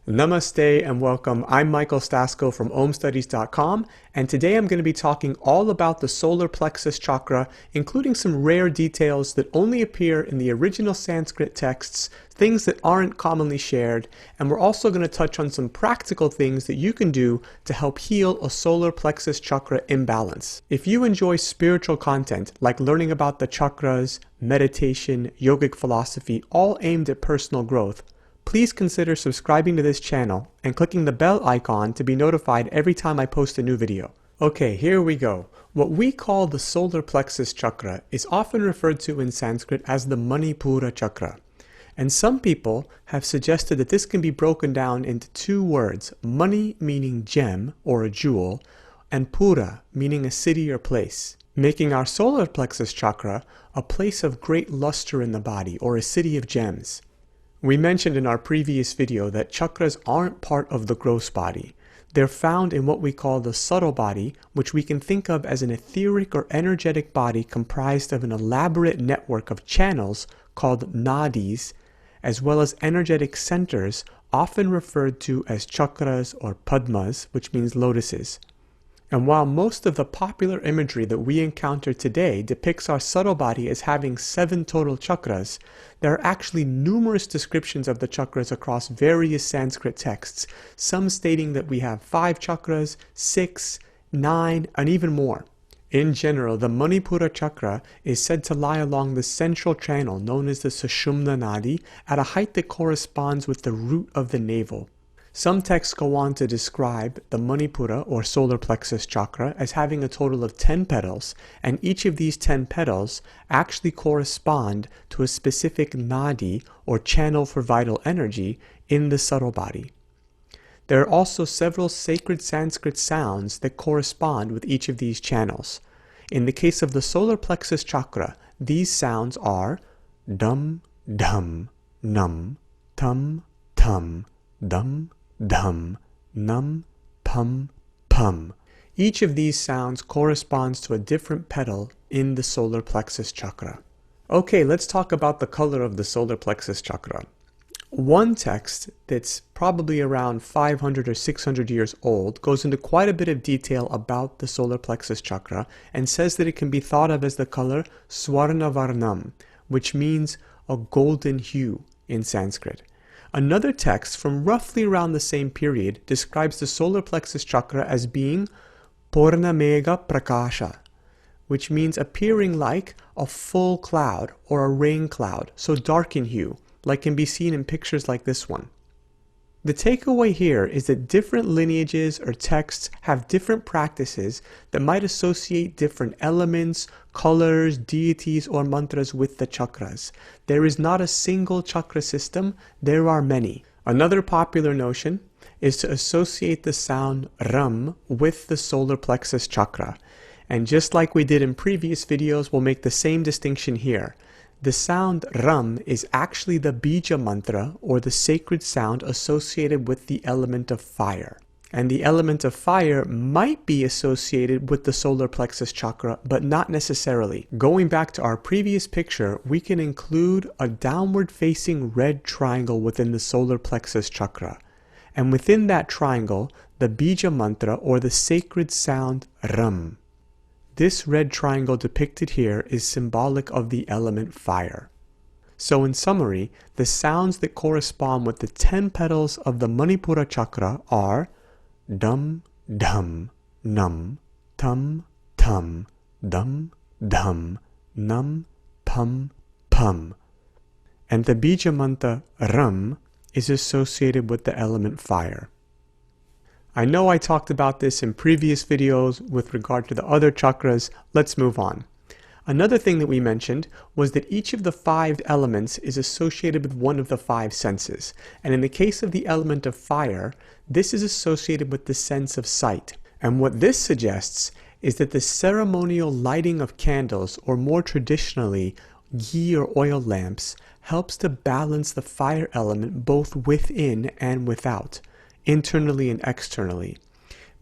Namaste and welcome. I'm Michael Stasko from OmStudies.com, and today I'm going to be talking all about the solar plexus chakra, including some rare details that only appear in the original Sanskrit texts, things that aren't commonly shared, and we're also going to touch on some practical things that you can do to help heal a solar plexus chakra imbalance. If you enjoy spiritual content like learning about the chakras, meditation, yogic philosophy, all aimed at personal growth, please consider subscribing to this channel and clicking the bell icon to be notified every time I post a new video. Okay, here we go. What we call the solar plexus chakra is often referred to in Sanskrit as the Manipura chakra. And some people have suggested that this can be broken down into two words, mani meaning gem or a jewel, and pura meaning a city or place, making our solar plexus chakra a place of great luster in the body or a city of gems. We mentioned in our previous video that chakras aren't part of the gross body. They're found in what we call the subtle body, which we can think of as an etheric or energetic body comprised of an elaborate network of channels called nadis, as well as energetic centers, often referred to as chakras or padmas, which means lotuses. And while most of the popular imagery that we encounter today depicts our subtle body as having 7 total chakras, there are actually numerous descriptions of the chakras across various Sanskrit texts, some stating that we have 5 chakras, 6, 9, and even more. In general, the Manipura chakra is said to lie along the central channel known as the Sushumna Nadi at a height that corresponds with the root of the navel. Some texts go on to describe the Manipura or solar plexus chakra as having a total of 10 petals, and each of these 10 petals actually correspond to a specific nadi or channel for vital energy in the subtle body. There are also several sacred Sanskrit sounds that correspond with each of these channels. In the case of the solar plexus chakra, these sounds are dum, dum, num, tum, tum, dum, dum, num, pum, pum. Each of these sounds corresponds to a different petal in the solar plexus chakra. Okay, let's talk about the color of the solar plexus chakra. One text that's probably around 500 or 600 years old goes into quite a bit of detail about the solar plexus chakra and says that it can be thought of as the color Swarnavarnam, which means a golden hue in Sanskrit. Another text from roughly around the same period describes the solar plexus chakra as being Purnamega Prakasha, which means appearing like a full cloud or a rain cloud, so dark in hue, like can be seen in pictures like this one. The takeaway here is that different lineages or texts have different practices that might associate different elements, colors, deities, or mantras with the chakras. There is not a single chakra system, there are many. Another popular notion is to associate the sound ram with the solar plexus chakra. And just like we did in previous videos, we'll make the same distinction here. The sound ram is actually the bija mantra or the sacred sound associated with the element of fire. And the element of fire might be associated with the solar plexus chakra, but not necessarily. Going back to our previous picture, we can include a downward facing red triangle within the solar plexus chakra. And within that triangle, the bija mantra or the sacred sound ram. This red triangle depicted here is symbolic of the element fire. So in summary, the sounds that correspond with the 10 petals of the Manipura chakra are dum, dum, num, tum, tum, dum, dum, num, pum, pum. And the bija mantra ram is associated with the element fire. I know I talked about this in previous videos with regard to the other chakras. Let's move on. Another thing that we mentioned was that each of the 5 elements is associated with one of the 5 senses. And in the case of the element of fire, this is associated with the sense of sight. And what this suggests is that the ceremonial lighting of candles, or more traditionally, ghee or oil lamps, helps to balance the fire element both within and without, internally and externally,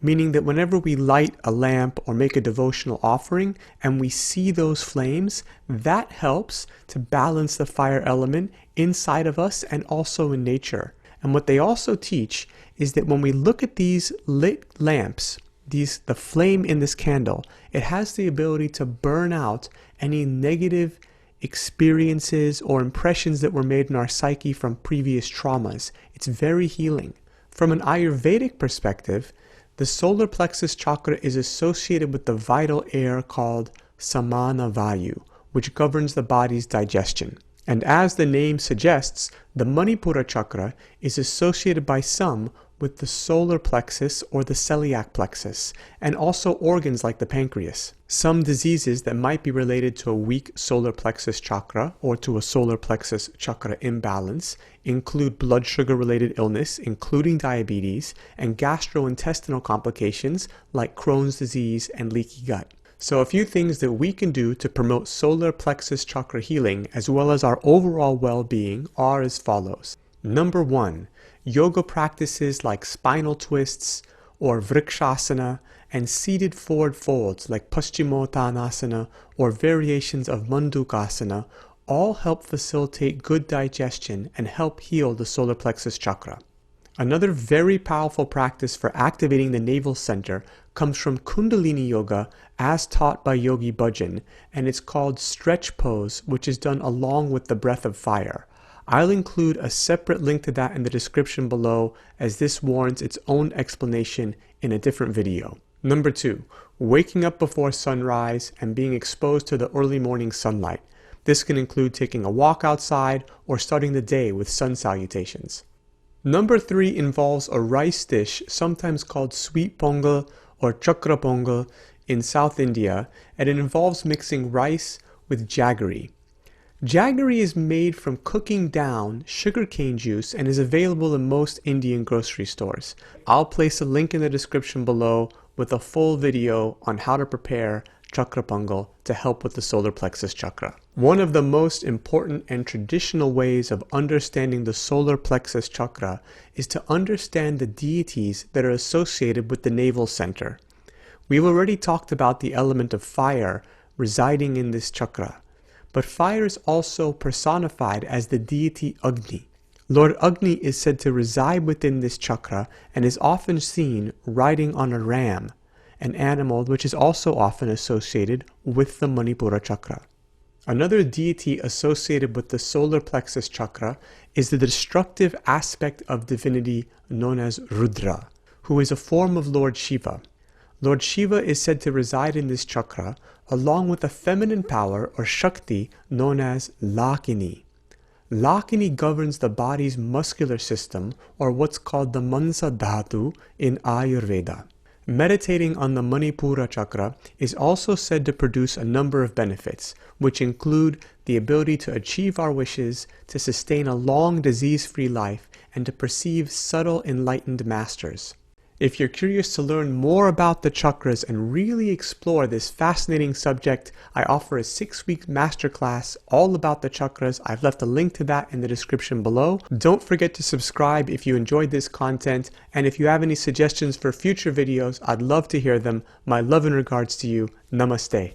meaning that whenever we light a lamp or make a devotional offering and we see those flames, that helps to balance the fire element inside of us and also in nature. And what they also teach is that when we look at these lit lamps, the flame in this candle, it has the ability to burn out any negative experiences or impressions that were made in our psyche from previous traumas. It's very healing. From an Ayurvedic perspective, the solar plexus chakra is associated with the vital air called samana vayu, which governs the body's digestion. And as the name suggests, the Manipura chakra is associated by some with the solar plexus or the celiac plexus, and also organs like the pancreas. Some diseases that might be related to a weak solar plexus chakra or to a solar plexus chakra imbalance include blood sugar related illness, including diabetes, and gastrointestinal complications like Crohn's disease and leaky gut. So a few things that we can do to promote solar plexus chakra healing as well as our overall well-being are as follows. Number 1, yoga practices like spinal twists or vrikshasana and seated forward folds like paschimottanasana or variations of mandukasana all help facilitate good digestion and help heal the solar plexus chakra. Another very powerful practice for activating the navel center comes from Kundalini Yoga as taught by Yogi Bhajan, and it's called stretch pose, which is done along with the breath of fire. I'll include a separate link to that in the description below, as this warrants its own explanation in a different video. Number 2, waking up before sunrise and being exposed to the early morning sunlight. This can include taking a walk outside or starting the day with sun salutations. Number 3 involves a rice dish, sometimes called sweet pongal or chakra pongal in South India, and it involves mixing rice with jaggery. Jaggery is made from cooking down sugarcane juice and is available in most Indian grocery stores. I'll place a link in the description below with a full video on how to prepare chakra pongal to help with the solar plexus chakra. One of the most important and traditional ways of understanding the solar plexus chakra is to understand the deities that are associated with the navel center. We've already talked about the element of fire residing in this chakra, but fire is also personified as the deity Agni. Lord Agni is said to reside within this chakra and is often seen riding on a ram, an animal which is also often associated with the Manipura chakra. Another deity associated with the solar plexus chakra is the destructive aspect of divinity known as Rudra, who is a form of Lord Shiva. Lord Shiva is said to reside in this chakra along with a feminine power or Shakti known as Lakini. Lakini governs the body's muscular system, or what's called the Mansa Dhatu in Ayurveda. Meditating on the Manipura chakra is also said to produce a number of benefits, which include the ability to achieve our wishes, to sustain a long disease-free life, and to perceive subtle enlightened masters. If you're curious to learn more about the chakras and really explore this fascinating subject, I offer a 6-week masterclass all about the chakras. I've left a link to that in the description below. Don't forget to subscribe if you enjoyed this content, and if you have any suggestions for future videos, I'd love to hear them. My love and regards to you. Namaste.